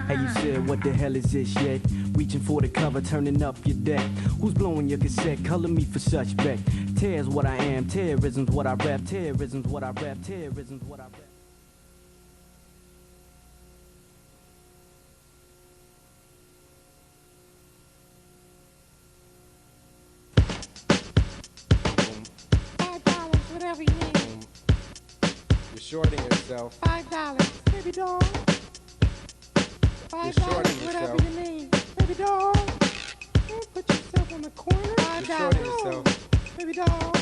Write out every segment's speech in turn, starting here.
Hey, you said, what the hell is this yet? Reaching for the cover, turning up your deck. Who's blowing your cassette? Color me for suspect. Tear's what I am, terrorism's what I rap, terrorism's what I rap, terrorism's what I rap. $5, whatever you need. You're shorting yourself. $5, baby doll. You're $5, shorting whatever yourself. you need. Baby doll. Don't put yourself on the corner. You're shorting yourself. Baby doll.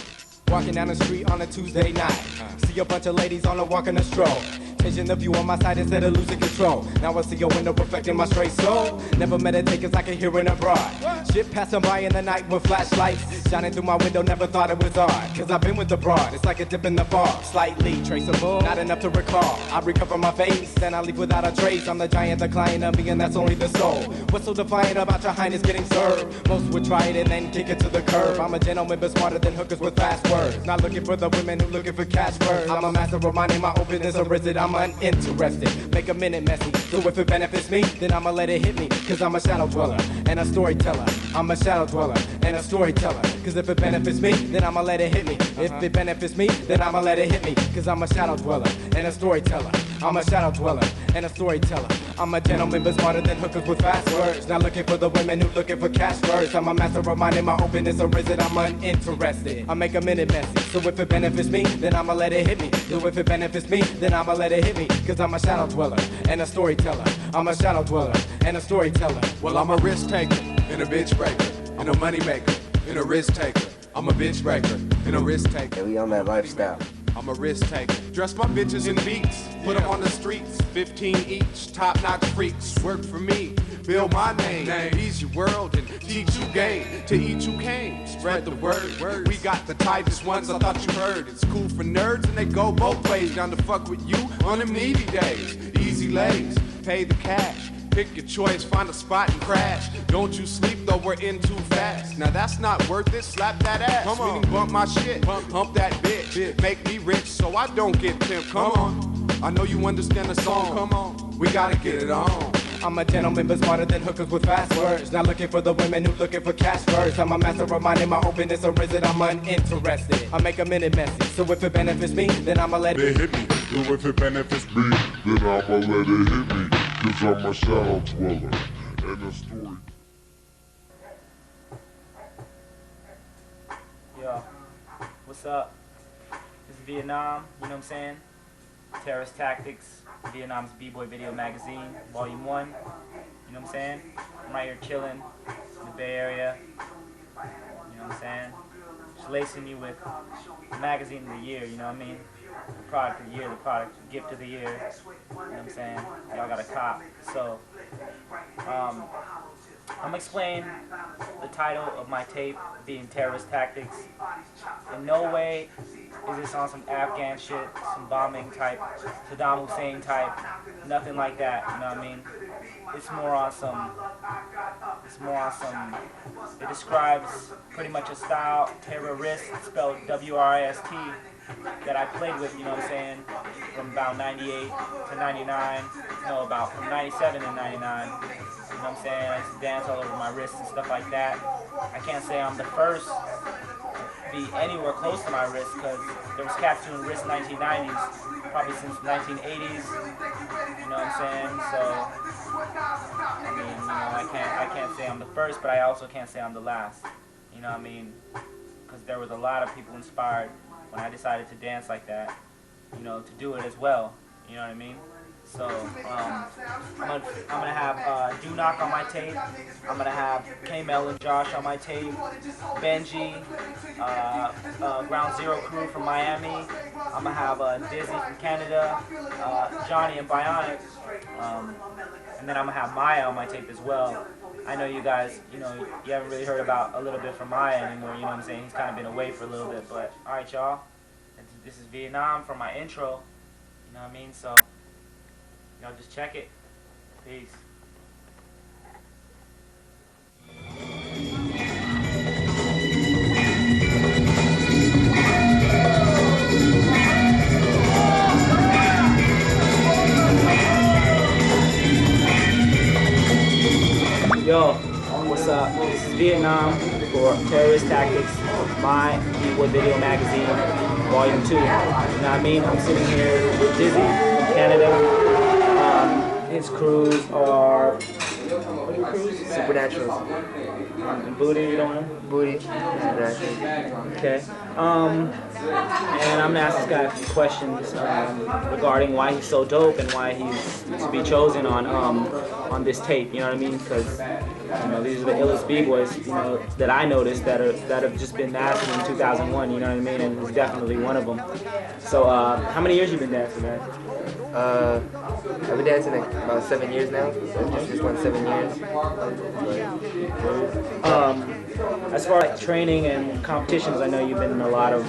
Walking down the street on a Tuesday night. See a bunch of ladies on a walk in a stroll. Changing the view on my side instead of losing control. Now I see a window reflecting my straight soul. Never meditate cause I can hear it abroad. Shit passing by in the night with flashlights. Shining through my window, never thought it was odd. Cause I've been with the broad, it's like a dip in the fog. Slightly traceable, not enough to recall. I recover my face, then I leave without a trace. I'm the giant, the client of me, and that's only the soul. What's so defiant about your highness getting served? Most would try it and then kick it to the curb. I'm a gentleman but smarter than hookers with fast words. Not looking for the women who looking for cash words. I'm a master of minding my openness or is it I'm uninterested. Make a minute messy, so if it benefits me, then I'ma let it hit me. Cause I'm a shadow dweller and a storyteller. I'm a shadow dweller and a storyteller. Cause if it benefits me, then I'ma let it hit me. If it benefits me, then I'ma let it hit me. Cause I'm a shadow dweller and a storyteller. I'm a shadow dweller and a storyteller. I'm a gentleman but smarter than hookers with fast words. Not looking for the women who looking for cash words. I'm a master of minding my openness or is it I'm uninterested. I make a minute messy, so if it benefits me, then I'ma let it hit me. So if it benefits me, then I'ma let it hit me. Cause I'm a shadow dweller and a storyteller. I'm a shadow dweller and a storyteller. Well, I'm a risk taker and a bitch breaker and a money maker and a risk taker. I'm a bitch breaker and a risk taker. Yeah, we on that lifestyle. I'm a risk taker. Dress my bitches in beats, put them on the streets. 15 each, top-notch freaks. Work for me, build my name. Ease your world and teach you game. To each who came, spread the word. We got the tightest ones I thought you heard. It's cool for nerds and they go both ways. Down to fuck with you on them needy days. Easy lays, pay the cash. Pick your choice, find a spot and crash. Don't you sleep though, we're in too fast. Now that's not worth it, slap that ass. Come on, meaning bump my shit, hump that bitch. Make me rich so I don't get pimped. Come on, I know you understand the song. Come on, we gotta get it on. I'm a gentleman but smarter than hookers with fast words. Not looking for the women who looking for cash words. I'm a master of minding my openness or is it I'm uninterested. I make a minute messy, so if it benefits me, then I'ma let it hit me. So if it benefits me, then I'ma let it hit me. Cause I'm a shadow dweller and a story. Yo, what's up? This is Vietnam, you know what I'm saying? Terrorist Tactics, Vietnam's B-Boy Video Magazine, Volume 1. You know what I'm saying? I'm right here chilling in the Bay Area. You know what I'm saying? Just lacing you with the magazine of the year, you know what I mean? The product of the year, the product gift of the year. You know what I'm saying? Y'all got a cop. So, I'm gonna explain the title of my tape being Terrorist Tactics. In no way is this on some Afghan shit, some bombing type, Saddam Hussein type, nothing like that, you know what I mean? It's more on some, it describes pretty much a style, Terrorwrist, spelled W-R-I-S-T, that I played with, you know what I'm saying, from about 98 to 99, no, about from 97 to 99, you know what I'm saying, I used to dance all over my wrists and stuff like that. I can't say I'm the first to be anywhere close to my wrist, because there was cats doing wrist 1990s, probably since 1980s, you know what I'm saying, so, I mean, you know, I can't say I'm the first, but I also can't say I'm the last, you know what I mean, because there was a lot of people inspired when I decided to dance like that, you know, to do it as well, you know what I mean? So, I'm gonna have Do Knock on my tape, I'm gonna have K-Mel and Josh on my tape, Benji, Ground Zero Crew from Miami, I'm gonna have Dizzy from Canada, Johnny and Bionic, and then I'm gonna have Maya on my tape as well. I know you guys, you know, you haven't really heard about a little bit from Maya anymore, you know what I'm saying? He's kind of been away for a little bit, but alright y'all, this is Vietnam for my intro, you know what I mean? So, y'all just check it. Peace. Yo, what's up? This is Vietnam for Terrorist Tactics, my Equal Video Magazine, Volume 2. You know what I mean? I'm sitting here with Dizzy from Canada. His crews are... What are your crews? Supernaturals. And Booty, you don't know? Booty. Supernaturals. Okay. And I'm gonna ask this guy a few questions regarding why he's so dope and why he's to be chosen on this tape. You know what I mean? Because these are the illest b-boys that I noticed that have just been dancing in 2001. You know what I mean? And he's definitely one of them. So how many years you been dancing, man? I've been dancing like about 7 years now. So just went 7 years. As far as training and competitions, I know you've been in a lot of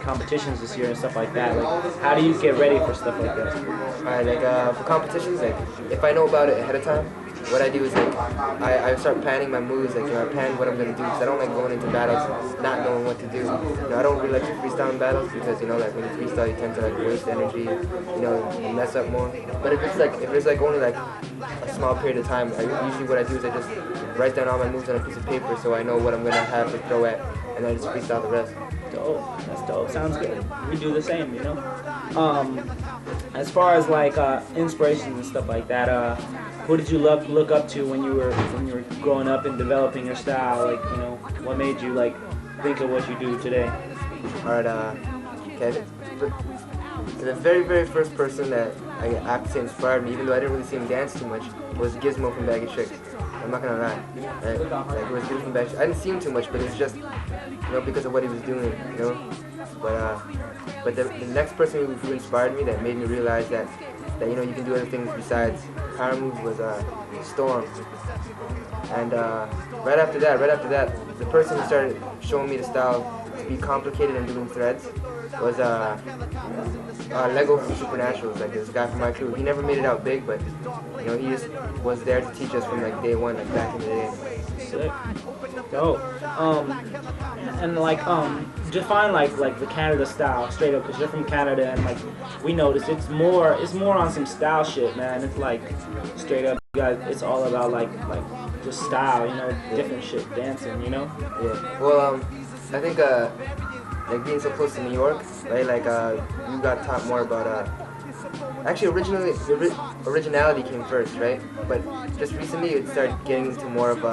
competitions this year and stuff like that. Like, how do you get ready for stuff like that? Alright, like for competitions, like if I know about it ahead of time, what I do is like I start planning my moves. Like I plan what I'm gonna do because I don't like going into battles not knowing what to do. I don't really like to freestyle in battles because like when you freestyle, you tend to like waste energy. And mess up more. But if it's like only like a small period of time, usually what I do is I just write down all my moves on a piece of paper so I know what I'm gonna have to throw at, and then I just freestyle the rest. Dope. That's dope. Sounds good. We do the same, As far as like inspirations and stuff like that, who did you look up to when you were growing up and developing your style? Like, what made you like think of what you do today? Alright, okay. The very, very first person that I have to say inspired me, even though I didn't really see him dance too much, was Gizmo from Baggy Tricks. I'm not gonna lie. Right? Like, it was Gizmo from Baggy Tricks. I didn't see him too much, but it's just, because of what he was doing, But the next person who inspired me, that made me realize that you can do other things besides power moves, was Storm. And right after that, the person who started showing me the style to be complicated and doing threads was Lego from Supernaturals, like this guy from my crew. He never made it out big, but he just was there to teach us from like day one, like back in the day. Sick. Dope. And like define like the Canada style straight up, because you're from Canada, and like we noticed it's more on some style shit, man. It's like straight up, you guys, it's all about like just style, different shit, dancing, Yeah. Well, I think like being so close to New York, right? Like you got taught more about actually originally originality came first, right? But just recently it started getting into more of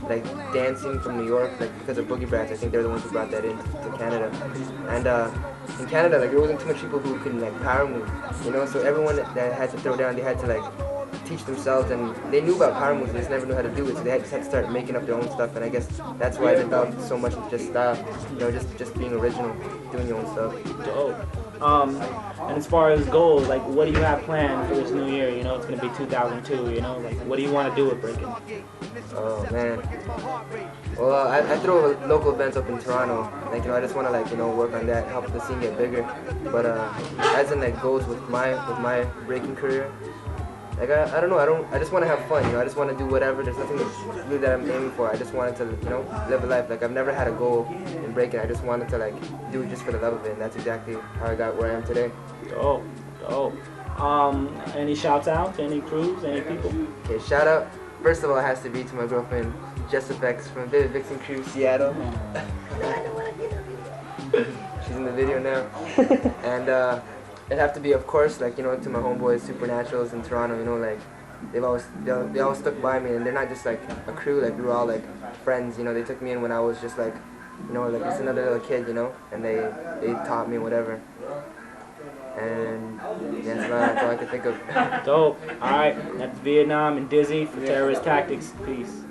like dancing from New York, like because of Boogie Brats. I think they're the ones who brought that into Canada. And in Canada, like there wasn't too much people who could like power move, so everyone that had to throw down, they had to like teach themselves, and they knew about power moves, they just never knew how to do it, so they just had to start making up their own stuff. And I guess that's why I developed so much into just style, just being original, doing your own stuff. Dope. And as far as goals, like what do you have planned for this new year? It's gonna be 2002. Like what do you want to do with breaking? Oh man. Well, I throw local events up in Toronto. Like I just want to work on that, help the scene get bigger. But as in like goals with my breaking career, like I don't know. I just want to have fun. I just want to do whatever. There's nothing really that I'm aiming for. I just wanted to live a life. Like I've never had a goal in breaking. I just wanted to do it just for the love of it. And that's exactly how I got where I am today. Dope. Any shouts out to any crews, any people? Okay, shout out. First of all, it has to be to my girlfriend, Jess Effects from Vivid Vixen Crew, Seattle. She's in the video now. And it'd have to be, of course, to my homeboys, Supernaturals in Toronto. They always stuck by me, and they're not just like a crew. Like we were all like friends. They took me in when I was just like just another little kid. And they taught me whatever. And that's all I can think of. Dope. All right, that's Vietnam and Dizzy for Terrorist Tactics. Peace.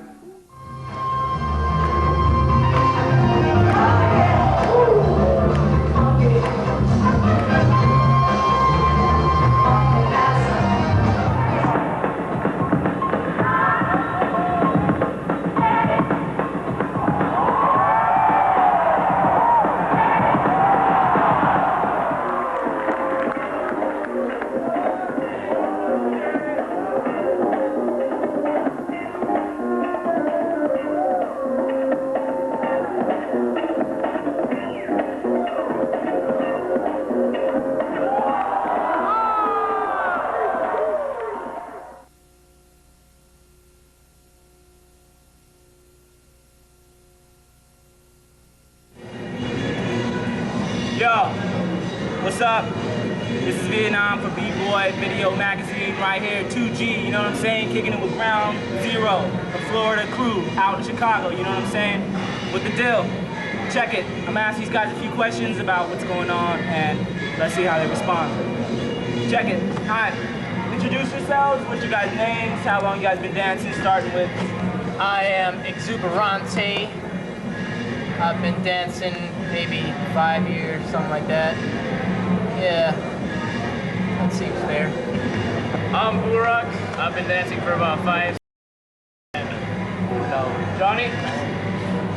up? This is Vietnam for B-Boy Video Magazine right here, 2G, you know what I'm saying? Kicking it with Ground Zero, the Florida crew out in Chicago, you know what I'm saying? With the deal. Check it. I'm gonna ask these guys a few questions about what's going on and let's see how they respond. Check it. Hi. Introduce yourselves. What's your guys' names? How long you guys been dancing? Starting with. I am Exuberante. I've been dancing maybe 5 years, something like that. Yeah, that seems fair. I'm Burak. I've been dancing for about 5. No. Johnny?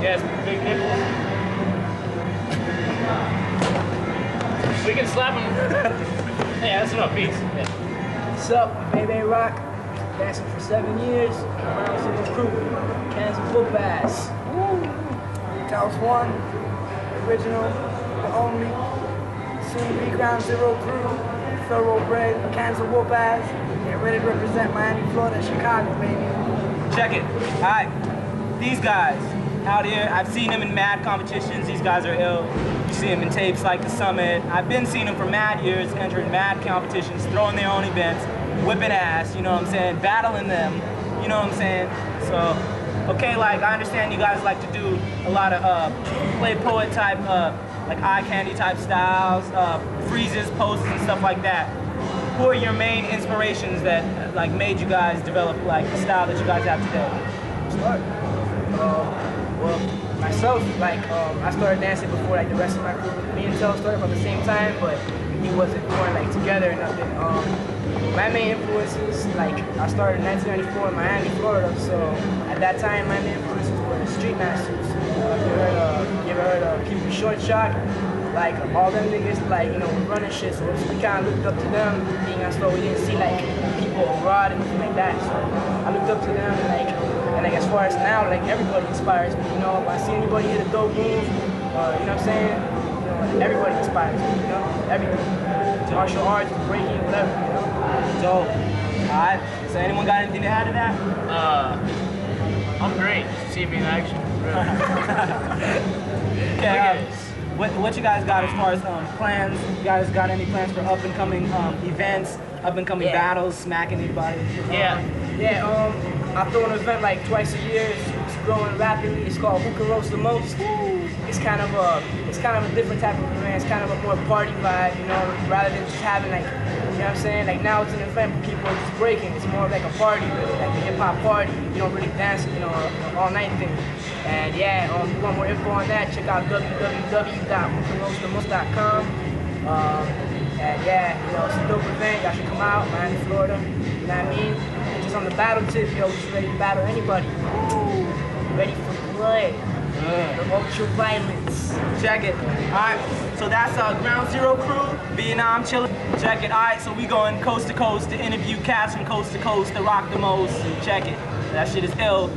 Yes, big nipples. We can slap him. Yeah, that's enough beats. Yeah. What's up, Baby Rock? Dancing for 7 years. Ground Zero crew. Cans of whoop ass. Woo! House One. Original. The only. Soon to be Ground Zero crew. Thoroughbred. Cans of whoop ass. Get ready to represent Miami, Florida, Chicago, baby. Check it. Alright. These guys out here, I've seen them in mad competitions. These guys are ill. You see them in tapes like The Summit. I've been seeing them for mad years, entering mad competitions, throwing their own events, whipping ass, you know what I'm saying, battling them, you know what I'm saying? So, okay, like, I understand you guys like to do a lot of play poet type, like eye candy type styles, freezes, poses, and stuff like that. Who are your main inspirations that, like, made you guys develop, like, the style that you guys have today? Start. Well, myself, like, I started dancing before, like, the rest of my crew. Me and Tel started from the same time, but he wasn't born, like, together or nothing. My main influences, like, I started in 1994 in Miami, Florida, so at that time, my main influences were the Street Masters. You ever heard of People Short Shot? Like, all them niggas, like, you know, running shit, so we kind of looked up to them, being on slow. We didn't see, like, people abroad and anything like that, so I looked up to them, and like, as far as now, like, everybody inspires me, you know? If I see anybody hit a dope move, you know what I'm saying? You know, everybody inspires me, you know? Everything. Martial arts, breaking, whatever, you know? Dope. Alright, so anyone got anything to add to that? I'm great. See me in action. Okay, what you guys got as far as plans? You guys got any plans for up and coming events, up and coming battles, smacking anybody? Yeah, I throw an event like twice a year. It's growing rapidly. It's called Who Can Roast the Most. It's kind of a different type of event. It's kind of a more party vibe, you know, rather than just having like, you know what I'm saying? Like now it's an event for people just breaking. It's more like a party, really, like a hip hop party. You don't really dance, you know, all night thing. And yeah, if you want more info on that, check out www.whocanroastthemost.com. And yeah, you know, it's a dope event. Y'all should come out, Miami, Florida. You know what I mean? Just on the battle tip, yo, we just ready to battle anybody. Ready for blood. The ultra violence. Check it. Alright, so that's Ground Zero crew, Vietnam chillin'. Check it. Alright, so we going coast to coast to interview cats from coast to coast to rock the most. Check it. That shit is ill.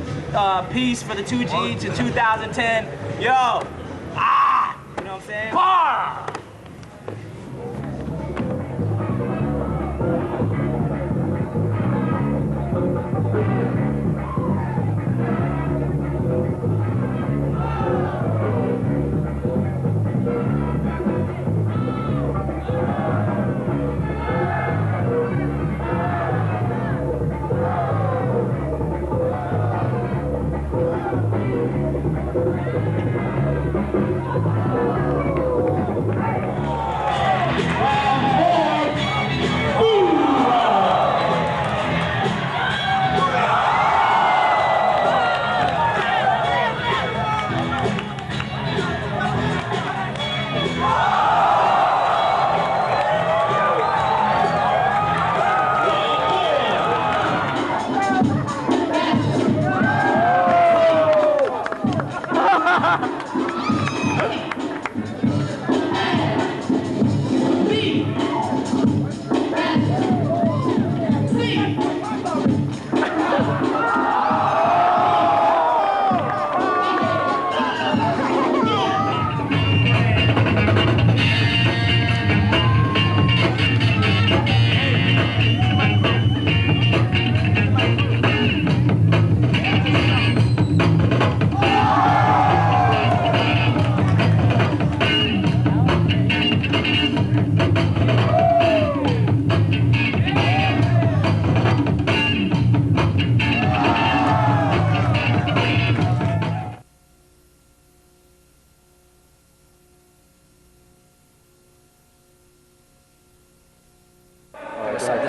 Peace for the 2G to 2010. Yo! Ah! You know what I'm saying? Bar!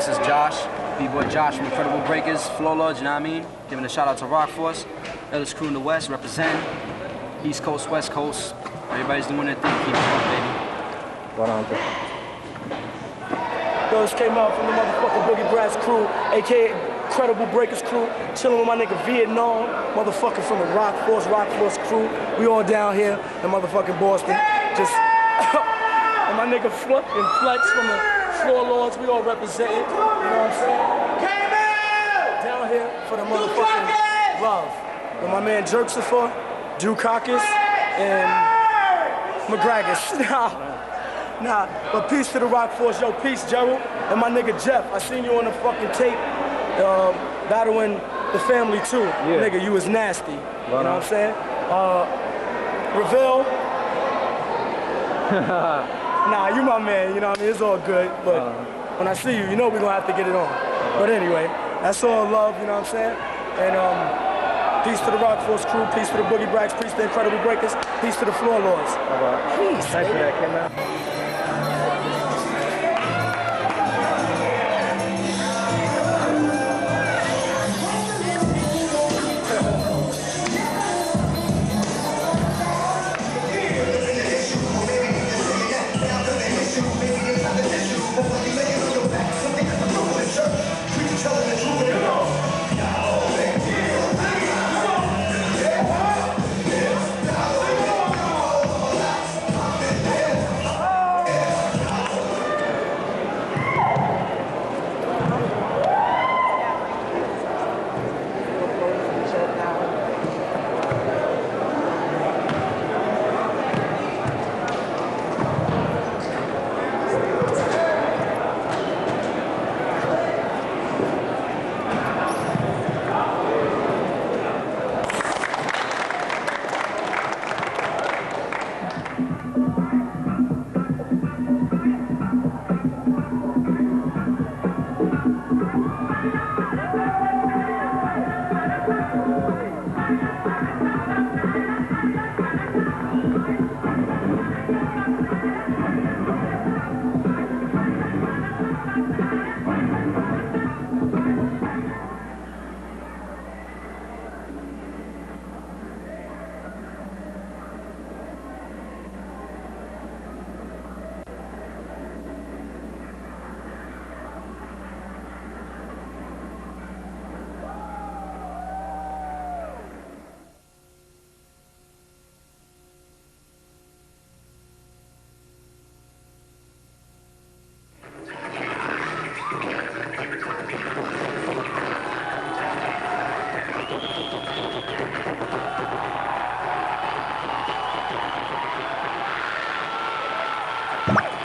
this is Josh, B-Boy Josh from Incredible Breakers, Floor Lords, you know what I mean? Giving a shout out to Rock Force, illest crew in the West, represent East Coast, West Coast. Everybody's doing their thing, keep it up, baby. What on? Those came out from the motherfucking Boogie Brass crew, aka Incredible Breakers crew, chilling with my nigga Vietnam, motherfucking from the Rock Force crew. We all down here in motherfucking Boston. Just and my nigga fucking Flex from the Floor Lords, we all representing, you know what I'm saying? Down here for the motherfucking love. With my man Jerksifer, Dukakis, and McGragus. Nah, but peace to the Rock Force, yo, peace, Gerald, and my nigga Jeff. I seen you on the fucking tape, battling the family too. Yeah. Nigga, you was nasty. You know what I'm saying? Reveal. Nah, you my man, you know what I mean? It's all good, but when I see you, you know we're gonna have to get it on. But anyway, that's all love, you know what I'm saying? And peace to the Rock Force crew, peace to the Boogie Brags, peace to the Incredible Breakers, peace to the Floor Lords. Peace. Thanks for that, Kim.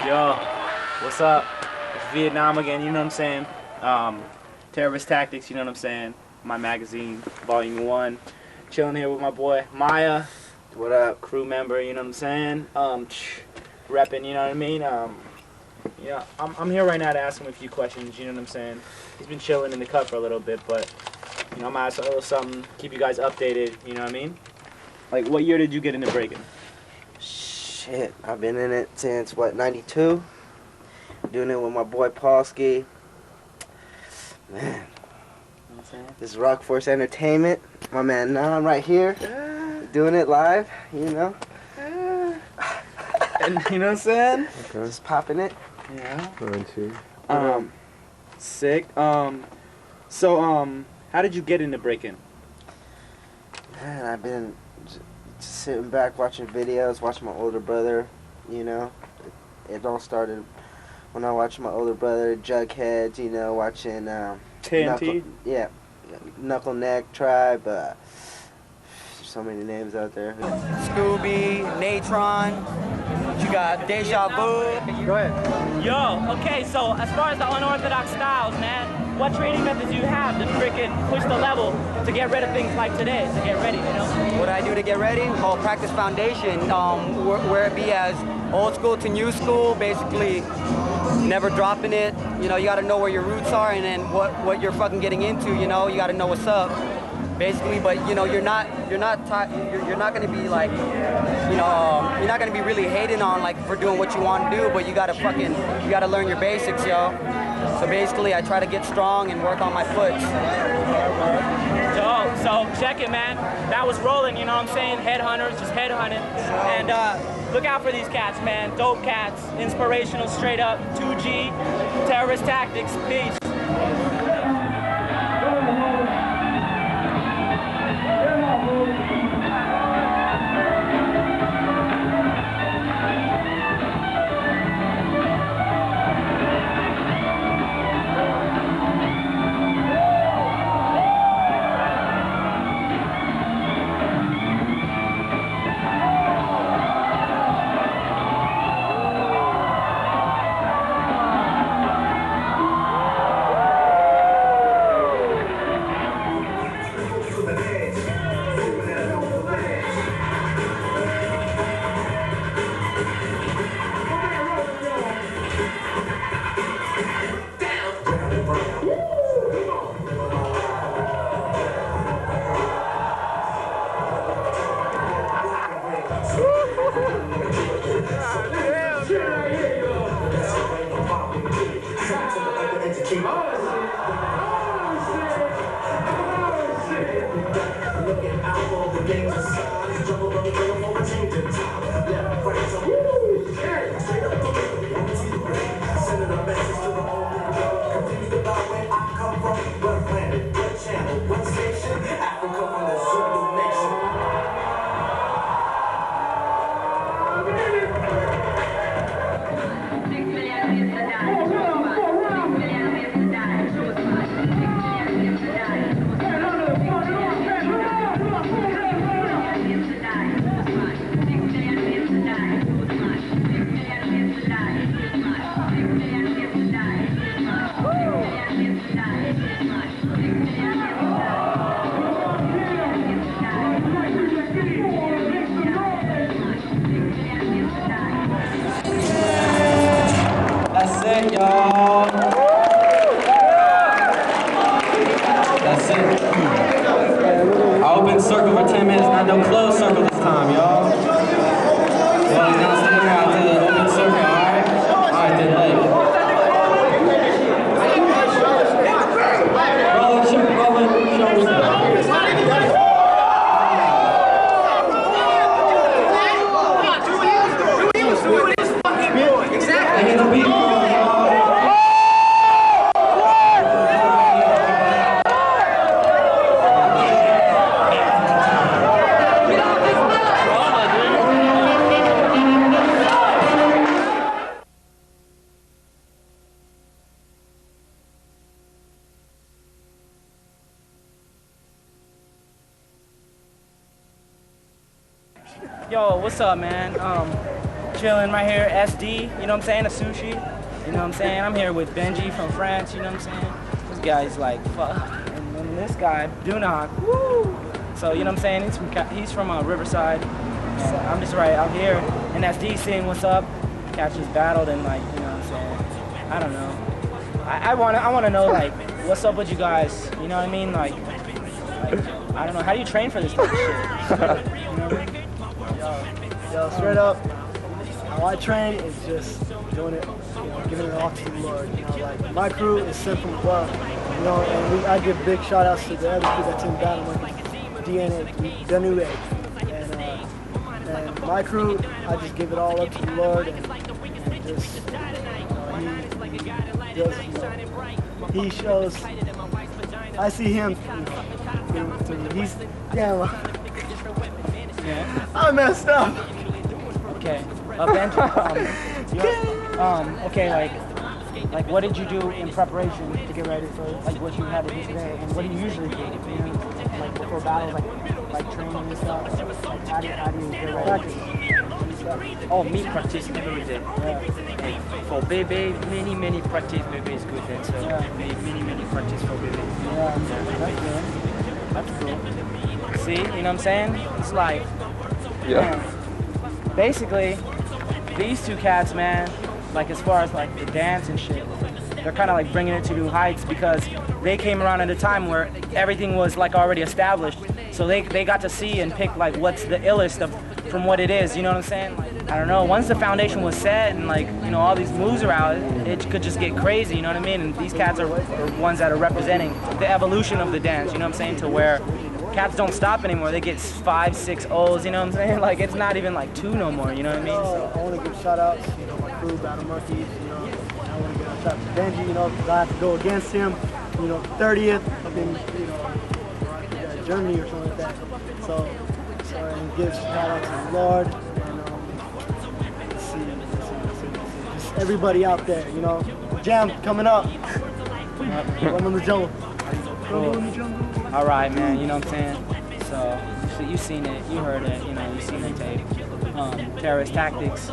Yo, what's up? It's Vietnam again, you know what I'm saying? Terrorist Tactics, you know what I'm saying? My magazine, volume 1. Chilling here with my boy Maya. What up? Crew member, you know what I'm saying? Repping, you know what I mean? Yeah, I'm here right now to ask him a few questions, you know what I'm saying? He's been chilling in the cut for a little bit, but, you know, I'm gonna ask a little something, keep you guys updated, you know what I mean? Like, what year did you get into breaking? Shit, I've been in it since, what, 92? Doing it with my boy Paulski. Man, this Rock Force Entertainment. My man Nam right here, doing it live, you know. And you know what I'm saying? Okay. Just popping it. Yeah. 1, 2. Sick. So, how did you get into breaking? Man, I've been just sitting back watching videos, watching my older brother, you know. It all started when I watched my older brother, Jugheads, you know, watching TNT? Knuckle Neck Tribe, so many names out there. Scooby, Natron, you got Deja Vu. Go ahead. Yo, okay, so as far as the unorthodox styles, man, what training methods do you have to freaking push the level to get rid of things like today, to get ready, you know? What I do to get ready? Oh, practice foundation, where it be as old school to new school, basically never dropping it. You know, you gotta know where your roots are and then what you're fucking getting into, you know, you gotta know what's up. Basically, but you know, you're not gonna be like, you know, you're not gonna be really hating on like for doing what you want to do, but you gotta learn your basics, yo. So basically, I try to get strong and work on my foot. So check it, man. That was rolling, you know what I'm saying? Headhunters, just headhunting. And look out for these cats, man. Dope cats, inspirational, straight up, 2G, terrorist tactics, peace. That's it, y'all. That's it. I opened circle for 10 minutes, not no closed circle this time, y'all. Well, now it's the winner out to the open circle, alright? Alright, then, like. Rolling, shoulders. Yo, what's up, man? Chilling right here, SD, you know what I'm saying, a sushi, you know what I'm saying? I'm here with Benji from France, you know what I'm saying? This guy's like, fuck. And then this guy, Dunok, woo! So, you know what I'm saying? He's from Riverside. And I'm just right out here in SD seeing what's up. Cats just battled and like, you know what I'm saying? I don't know. I wanna know like, what's up with you guys? You know what I mean? Like I don't know, how do you train for this type of shit? You know what I mean? Yo, straight up, how I train is just doing it, you know, giving it all to the Lord. You know, like my crew is sent from above, you know, and I give big shout outs to the other crew that's in battle, like DNA, Danube, and my crew, I just give it all up to the Lord, and just, he shows, I see him, he's, damn, yeah. I messed up. Okay. Benji, okay, like what did you do in preparation to get ready for like what you had to do today, and what do you usually do? You know, like before battles, like training and stuff. Like how do you get ready? Practice. Oh, me practice every day. Yeah. Like for baby, many practice. Baby is good, and so many practice for baby. Yeah, that's cool. See, you know what I'm saying? It's like, yeah. Basically, these two cats, man, like as far as like the dance and shit, they're kind of like bringing it to new heights because they came around at a time where everything was like already established. So they got to see and pick like what's the illest of from what it is, you know what I'm saying? Like, I don't know, once the foundation was set and like, you know, all these moves are out, it could just get crazy, you know what I mean? And these cats are ones that are representing the evolution of the dance, you know what I'm saying? To where cats don't stop anymore, they get 5, 6 O's, you know what I'm saying? Like, it's not even like 2 no more, you know what I mean? So, I want to give shout outs, you know, my crew, Battle Monkeys, you know, I want to give a shout out to Benji, you know, because I have to go against him, you know, 30th up in, you know, Germany or something like that. So and give shout out to the Lord, and let's see. Just everybody out there, you know. Jam coming up. Run on the jungle. cool. All right, man, you know what I'm saying? So, you seen it, you heard it, you know, you seen the tape. Terrorist Tactics.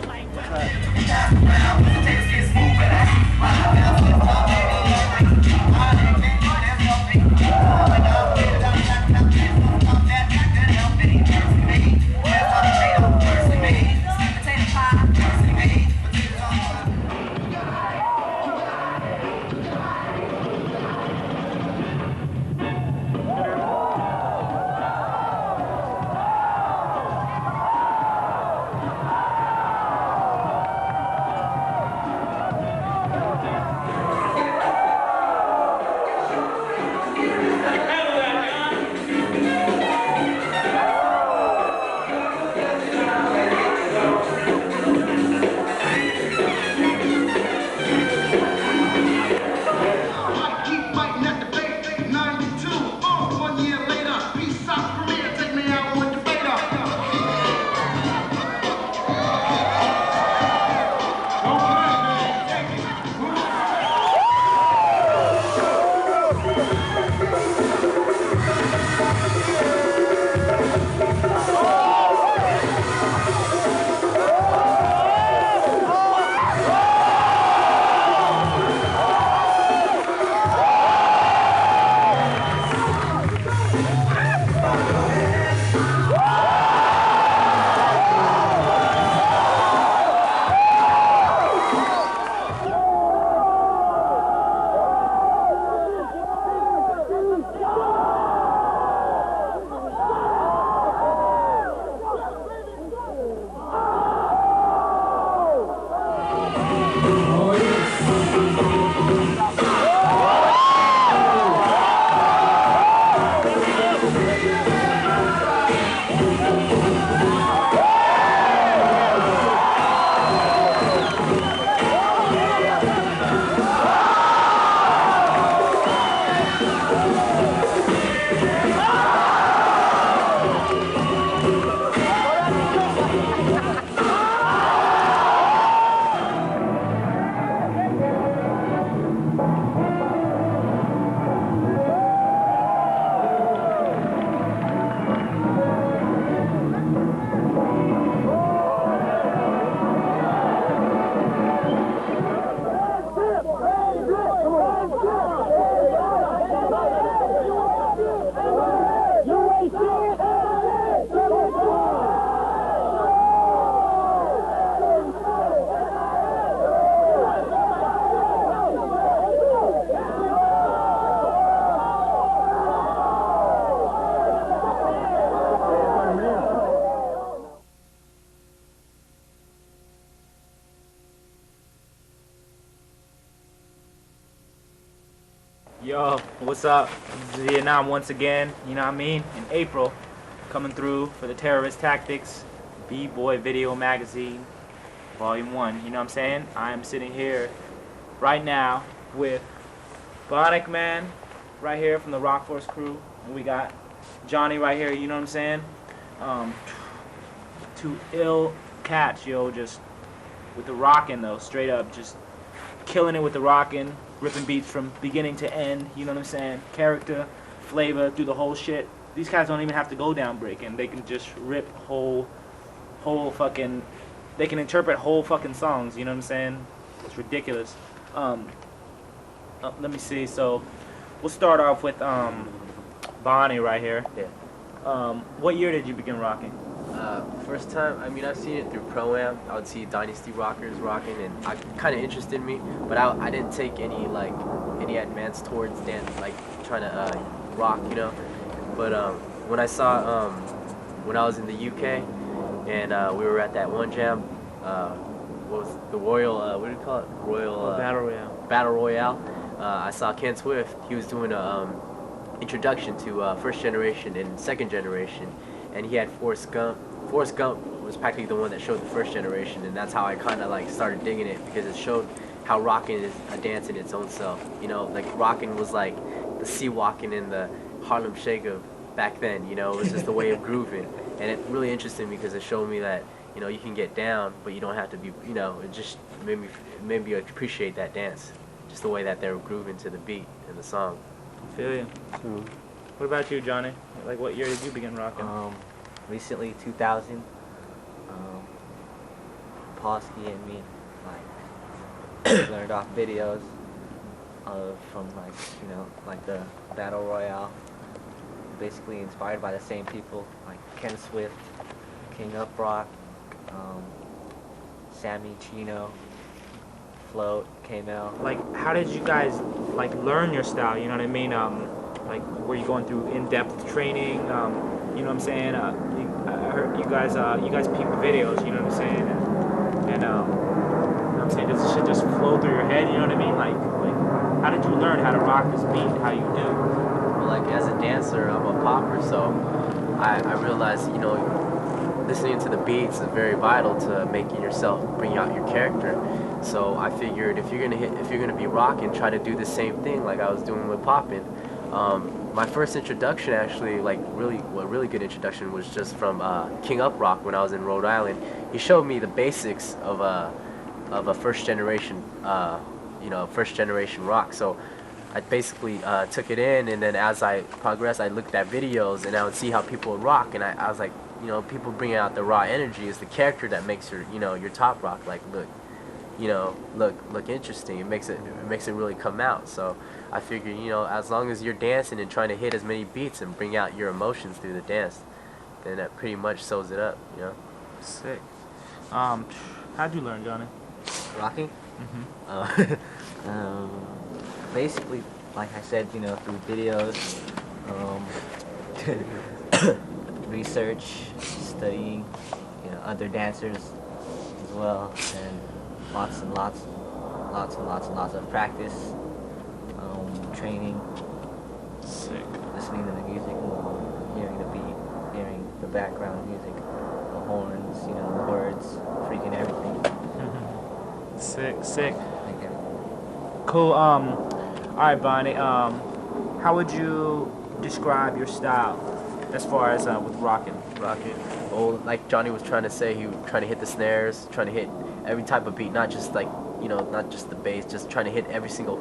Yo, what's up? This is Vietnam once again, you know what I mean? In April, coming through for the Terrorist Tactics B-Boy Video Magazine, Volume 1, you know what I'm saying? I am sitting here right now with Bionic Man, right here from the Rock Force crew, and we got Johnny right here, you know what I'm saying? Two ill cats, yo, just with the rockin' though, straight up, just killing it with the rockin'. Ripping beats from beginning to end, you know what I'm saying? Character, flavor, through the whole shit. These guys don't even have to go down breaking. They can just rip whole fucking, they can interpret whole fucking songs, you know what I'm saying? It's ridiculous. Let me see, so we'll start off with Bonnie right here. Yeah. What year did you begin rocking? First time, I mean, I've seen it through Pro-Am. I would see Dynasty Rockers rocking, and it kind of interested me, but I didn't take any advance towards dance, like trying to rock, you know. But when I saw, when I was in the UK, and we were at that one jam, what was the Royal, what do you call it? Royal Battle Royale. Battle Royale. I saw Ken Swift. He was doing a introduction to first generation and second generation, and he had Forrest Gump. Forrest Gump was practically the one that showed the first generation, and that's how I kind of like started digging it, because it showed how rocking is a dance in its own self. You know, like rocking was like the sea walking and the Harlem Shake of back then. You know, it was just a way of grooving, and it really interested me because it showed me that, you know, you can get down, but you don't have to be, you know, it just made me appreciate that dance, just the way that they were grooving to the beat in the song. I feel you. What about you, Johnny? Like, what year did you begin rocking? Recently, 2000. Polsky and me, like, learned off videos from, like, you know, like the Battle Royale. Basically inspired by the same people, like Ken Swift, King Uprock, Sammy Chino, Float, K-Mel. Like, how did you guys, like, learn your style, you know what I mean? Like, were you going through in-depth training? You know what I'm saying? I heard you guys peep the videos, you know what I'm saying? And you know what I'm saying? Does this shit just flow through your head, you know what I mean? Like, how did you learn how to rock this beat, how you do? Well, like, as a dancer, I'm a popper, so I realized, you know, listening to the beats is very vital to making yourself bring out your character. So I figured if you're gonna be rocking, try to do the same thing like I was doing with popping. My first introduction, actually, like really good introduction, was just from King Uprock when I was in Rhode Island. He showed me the basics of a first generation rock. So I basically took it in, and then as I progressed, I looked at videos and I would see how people would rock, and I was like, you know, people bringing out the raw energy is the character that makes your top rock like look interesting. It makes it really come out. So I figured, you know, as long as you're dancing and trying to hit as many beats and bring out your emotions through the dance, then that pretty much sews it up, you know. Sick. How'd you learn, Johnny? Rocking? Basically, like I said, you know, through videos, research, studying, you know, other dancers as well, and lots and lots of practice, training, sick, listening to the music, hearing the beat, hearing the background music, the horns, you know, the words, freaking everything. Sick. Cool. All right, Bonnie. How would you describe your style as far as with rocking? Well, like Johnny was trying to say, he was trying to hit the snares, trying to hit every type of beat, not just like, you know, not just the bass, just trying to hit every single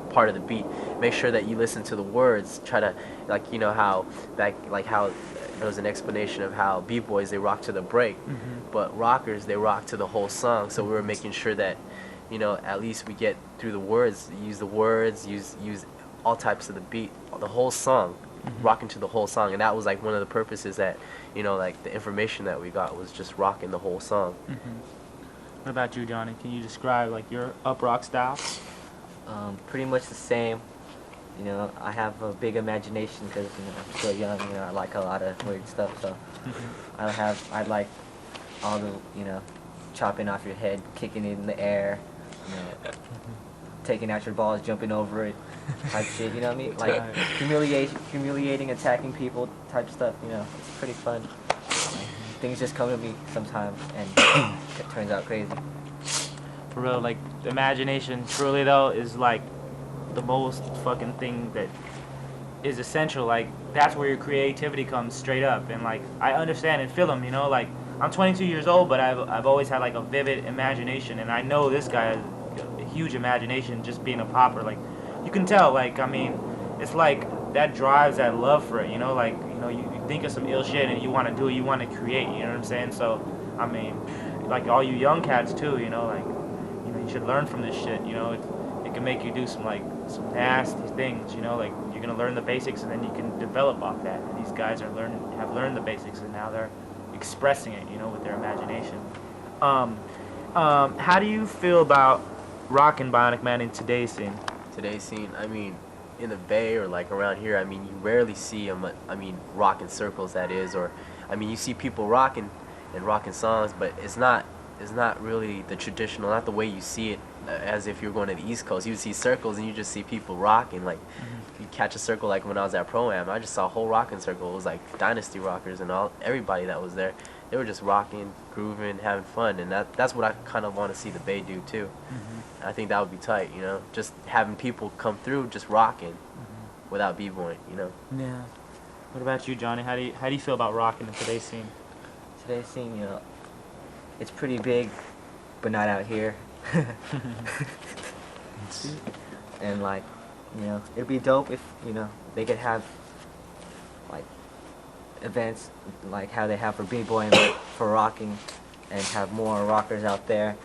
part of the beat. Make sure that you listen to the words. Try to, like, you know how how there was an explanation of how b-boys, they rock to the break, but rockers, they rock to the whole song. So we were making sure that, you know, at least we get through the words, use the words, use all types of the beat, the whole song, rocking to the whole song. And that was like one of the purposes that, you know, like the information that we got was just rocking the whole song. What about you, Johnny? Can you describe like your up rock style? Pretty much the same. You know, I have a big imagination because, you know, I'm still young. You know, I like a lot of weird stuff. So I like all the, you know, chopping off your head, kicking it in the air, you know, taking out your balls, jumping over it, type shit. You know what I mean? Like humiliating, attacking people, type stuff. You know, it's pretty fun. Things just come to me sometimes, and it turns out crazy. For real, like, imagination truly though is like the most fucking thing that is essential. Like, that's where your creativity comes straight up. And like, I understand and feel them, you know, like, I'm 22 years old, but I've always had like a vivid imagination, and I know this guy has a huge imagination just being a popper. Like, you can tell, like, I mean, it's like that drives that love for it, you know, like, you know, you think of some ill shit and you want to do it, you want to create, you know what I'm saying? So, I mean, like, all you young cats too, you know, like, you know, you should learn from this shit, you know, it can make you do some nasty things, you know, like, you're going to learn the basics and then you can develop off that. And these guys have learned the basics, and now they're expressing it, you know, with their imagination. How do you feel about rockin' Bionic Man in today's scene? Today's scene, I mean, in the Bay or like around here, I mean, you rarely see them, I mean, rocking circles, that is, or, I mean, you see people rocking and rocking songs, but it's not is not really the traditional, not the way you see it as if you're going to the East Coast. You would see circles and you just see people rocking. Like, you catch a circle like when I was at Pro-Am, I just saw a whole rocking circle. It was like Dynasty Rockers and everybody that was there. They were just rocking, grooving, having fun, and that's what I kind of want to see the Bay do too. I think that would be tight, you know, just having people come through just rocking without b-boying, you know. Yeah. What about you, Johnny? How do you feel about rocking in today's scene? Today's scene, you know, it's pretty big, but not out here. And like, you know, it'd be dope if, you know, they could have like events like how they have for b-boying, but for rocking, and have more rockers out there,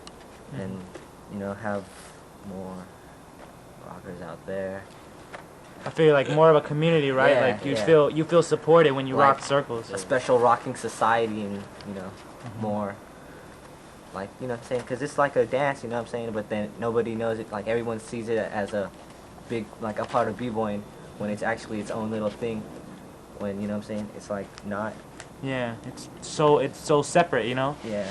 and, you know, have more rockers out there. I feel like more of a community, right? Yeah, like you feel supported when you like rock circles. A special rocking society, and, you know, more like, you know what I'm saying, because it's like a dance, you know what I'm saying, but then nobody knows it, like everyone sees it as a big, like a part of b-boying, when it's actually its own little thing, when, you know what I'm saying, it's like not. Yeah, it's so separate, you know? Yeah.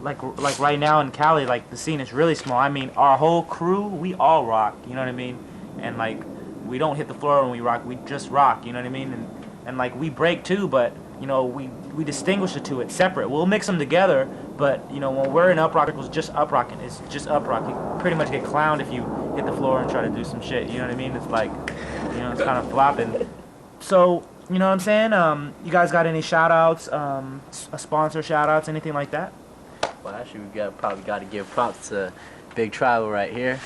Like right now in Cali, like the scene is really small. I mean, our whole crew, we all rock, you know what I mean? And like, we don't hit the floor when we rock, we just rock, you know what I mean? And like, we break too, but, you know, we distinguish the two, it's separate. We'll mix them together, but, you know, when we're in up rock, it's just up rocking, it's just up rock. You pretty much get clowned if you hit the floor and try to do some shit, you know what I mean? It's like, you know, it's kind of flopping. So, you know what I'm saying? You guys got any shout-outs, a sponsor shout-outs, anything like that? Well, actually, we probably got to give props to Big Tribal right here,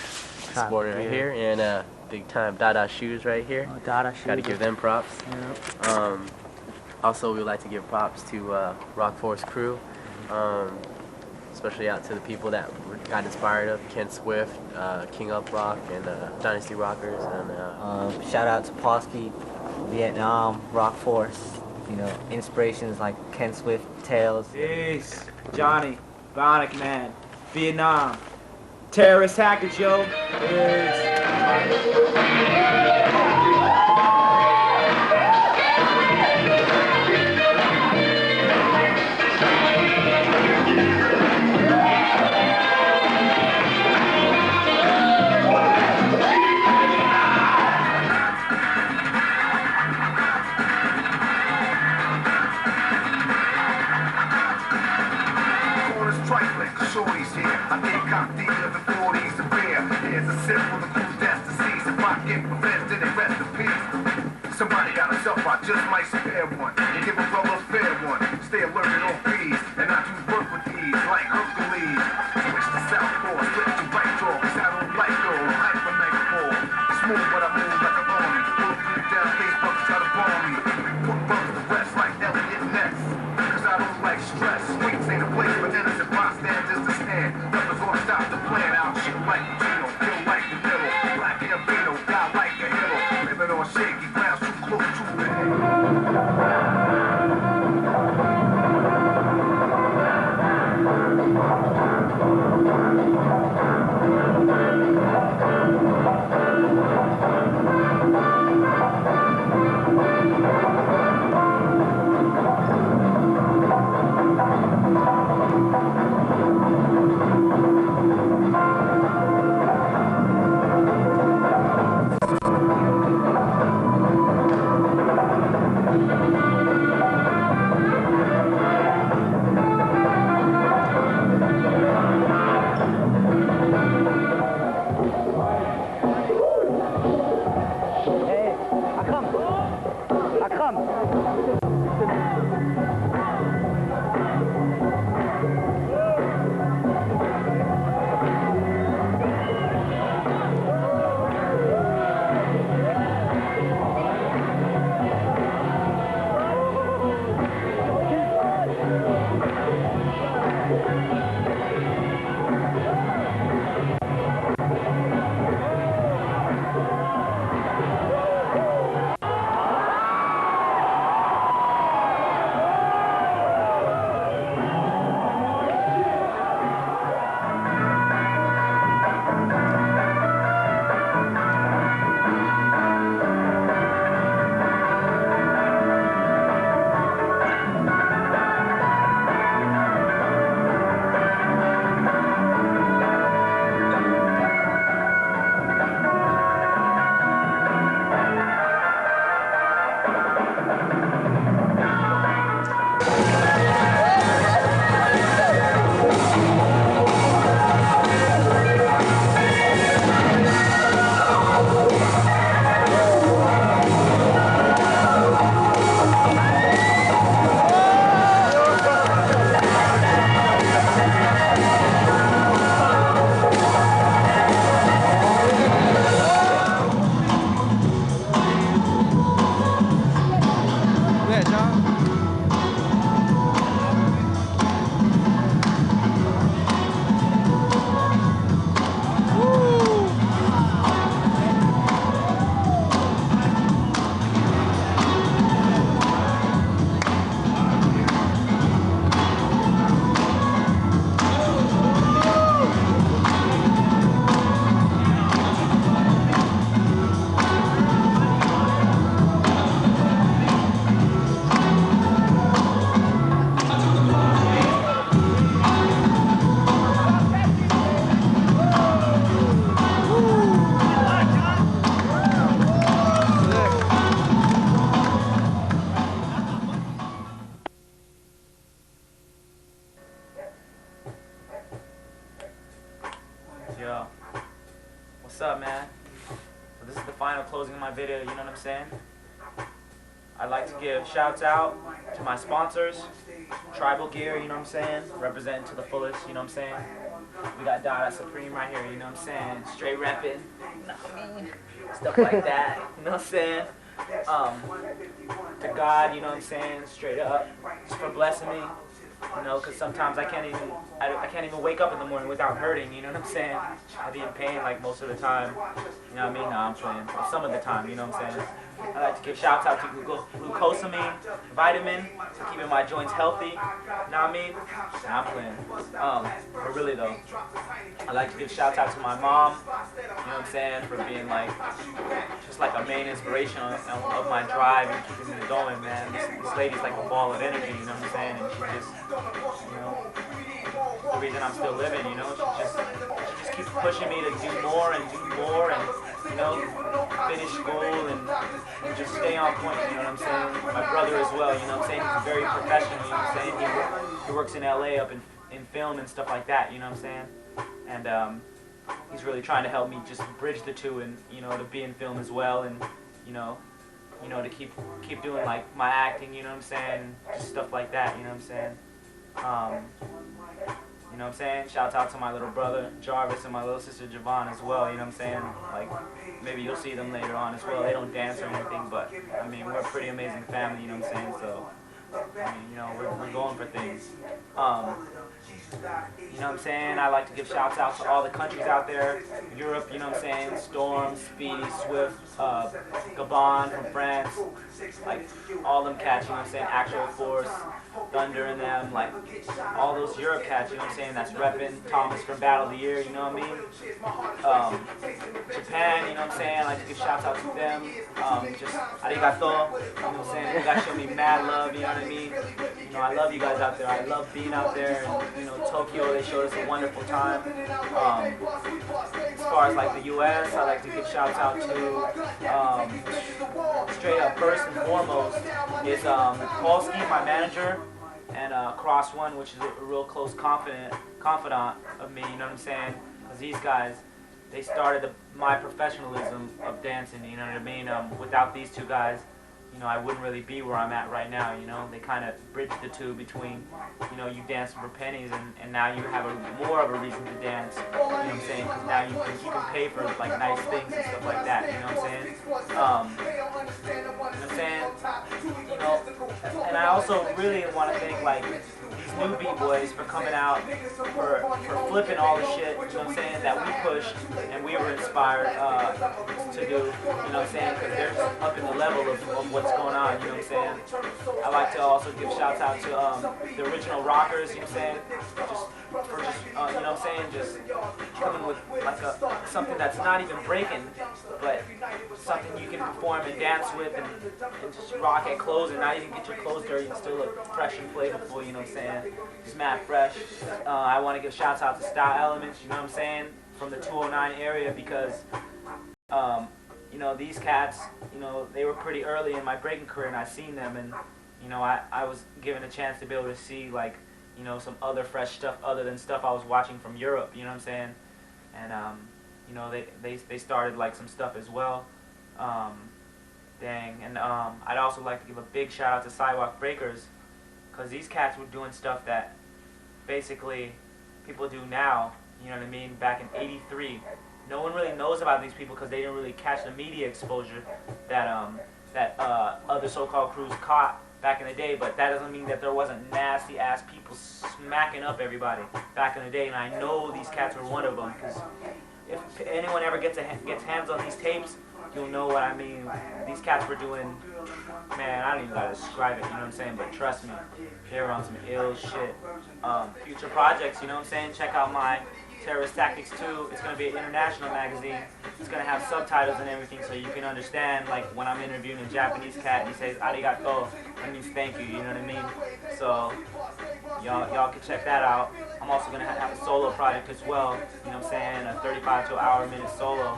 supporting right here, and big time Dada Shoes right here. Oh, Dada Shoes. Got to give them props. Yeah. Also, we would like to give props to Rock Force crew, especially out to the people that got inspired of Ken Swift, King Up Rock, and Dynasty Rockers. And shout out to Posky, Vietnam, Rock Force, you know, inspirations like Ken Swift, Tails. Peace. Johnny, Bionic Man, Vietnam, Terrorist Tactics, yo. Shorty's here. I think I'm dealing the 40s of beer. Here's a sip for the cool death disease. If I get revenge, then they rest in peace. Somebody got a self, I just might spare one. And give a brother a fair one. Stay alert and on fees. And I do work with ease, like Hercules. Switch to southpaw, split to right jaw. Cause I don't like girl, hyper nightfall. Smooth, but I move like an army. Bulletproof down, case brothers try to bomb me. Put brothers to rest like Elliot Ness. Cause I don't like stress. Streets ain't a place for innocent bystanders to stand. Nothing's gonna stop the plan. I'll shoot like Gino, kill like the middle. Black albino, die like a hero. Living on shaky ground, too close to the I'm saying? I'd like to give shouts out to my sponsors, Tribal Gear, you know what I'm saying? Representing to the fullest, you know what I'm saying? We got Dada Supreme right here, you know what I'm saying? Straight repping, you know what I mean? Stuff like that, you know what I'm saying? To God, you know what I'm saying? Straight up, just for blessing me. You know, because sometimes I can't even wake up in the morning without hurting, you know what I'm saying? I be in pain like most of the time, you know what I mean? Nah, I'm playing. But some of the time, you know what I'm saying? I like to give shouts out to glucosamine, vitamin, for keeping my joints healthy, you know what I mean? Nah, I'm playing. But really though, I like to give shouts out to my mom, you know what I'm saying, for being like, just like a main inspiration of my drive and keeping me going, man. This lady's like a ball of energy, you know what I'm saying? And she just, you know, the reason I'm still living, you know, she just keeps pushing me to do more and, you know, finish school and just stay on point, you know what I'm saying? My brother as well, you know what I'm saying? He's very professional, you know what I'm saying? He works in LA up in film and stuff like that, you know what I'm saying? And he's really trying to help me just bridge the two and, you know, to be in film as well and, you know, to keep doing like my acting, you know what I'm saying? Just stuff like that, you know what I'm saying? You know what I'm saying? Shouts out to my little brother Jarvis and my little sister Javon as well, you know what I'm saying? Like, maybe you'll see them later on as well. They don't dance or anything, but I mean, we're a pretty amazing family, you know what I'm saying? So, I mean, you know, we're going for things. You know what I'm saying? I like to give shouts out to all the countries out there. Europe, you know what I'm saying? Storm, Speedy, Swift, Gabon from France. Like, all them cats, you know what I'm saying? Actual Force, Thunder and them. Like, all those Europe cats, you know what I'm saying? That's repping. Thomas from Battle of the Year, you know what I mean? Japan, you know what I'm saying? I like to give shouts out to them. Just arigato, you know what I'm saying? You guys show me mad love, you know what I mean? You know, I love you guys out there. I love being out there. And, you know, Tokyo, they showed us a wonderful time. As far as like the U.S., I like to give shouts out to straight up first and foremost is Paulski, my manager, and Cross One, which is a real close confidant of me. You know what I'm saying? Because these guys, they started my professionalism of dancing. You know what I mean? Without these two guys, you know, I wouldn't really be where I'm at right now, you know? They kind of bridged the two between, you know, you dance for pennies and now you have more of a reason to dance, you know what I'm saying? Because now you can pay for, like, nice things and stuff like that, you know what I'm saying? You know what I'm saying? You know, and I also really want to thank, like, these new B-boys for coming out, for flipping all the shit, you know what I'm saying, that we pushed and we were inspired to do, you know what I'm saying? Because they're just up in the level of what's going on, you know what I'm saying? I like to also give shouts out to the original rockers, you know what I'm saying? You know what I'm saying? Just coming with like something that's not even breaking, but something you can perform and dance with and just rock at clothes and not even get your clothes dirty and still look fresh and flavorful, you know what I'm saying? Just mad fresh. I want to give shouts out to Style Elements, you know what I'm saying? From the 209 area because you know, these cats, you know, they were pretty early in my breaking career and I seen them and, you know, I was given a chance to be able to see, like, you know, some other fresh stuff other than stuff I was watching from Europe, you know what I'm saying? And, you know, they started, like, some stuff as well. And I'd also like to give a big shout out to Sidewalk Breakers because these cats were doing stuff that basically people do now, you know what I mean, back in '83. No one really knows about these people because they didn't really catch the media exposure that other so-called crews caught back in the day. But that doesn't mean that there wasn't nasty-ass people smacking up everybody back in the day. And I know these cats were one of them because if anyone ever gets hands on these tapes, you'll know what I mean. These cats were doing, man, I don't even gotta describe it, you know what I'm saying? But trust me, they were on some ill shit. Future projects, you know what I'm saying? Check out my Terrorist Tactics 2. It's going to be an international magazine. It's going to have subtitles and everything so you can understand, like, when I'm interviewing a Japanese cat and he says, arigato, that means thank you, you know what I mean? So, y'all can check that out. I'm also going to have a solo project as well, you know what I'm saying? A 35 to an hour minute solo.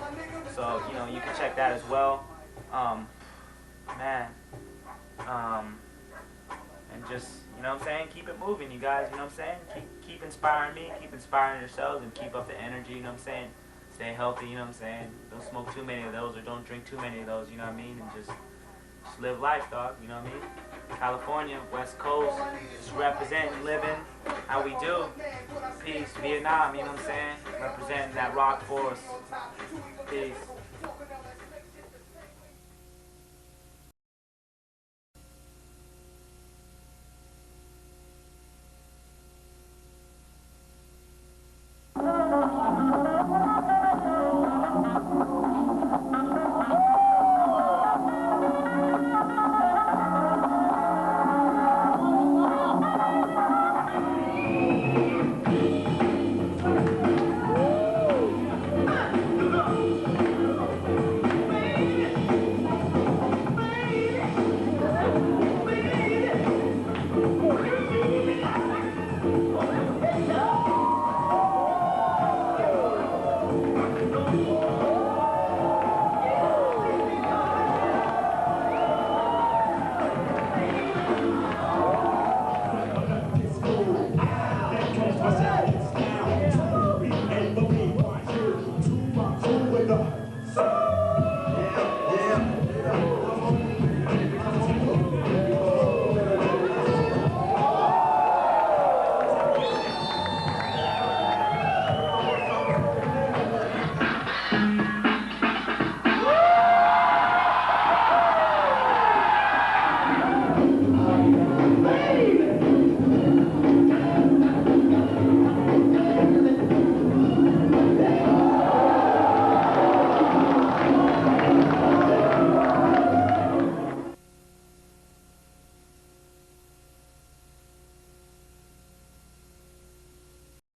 So, you know, you can check that as well. And just, you know what I'm saying, keep it moving, you guys, you know what I'm saying? Keep inspiring me, keep inspiring yourselves, and keep up the energy, you know what I'm saying? stay healthy, you know what I'm saying? Don't smoke too many of those or don't drink too many of those, you know what I mean? And just live life, dog, you know what I mean? California, West Coast, just representing, living how we do. Peace, Vietnam, you know what I'm saying? Representing that rock force. Peace.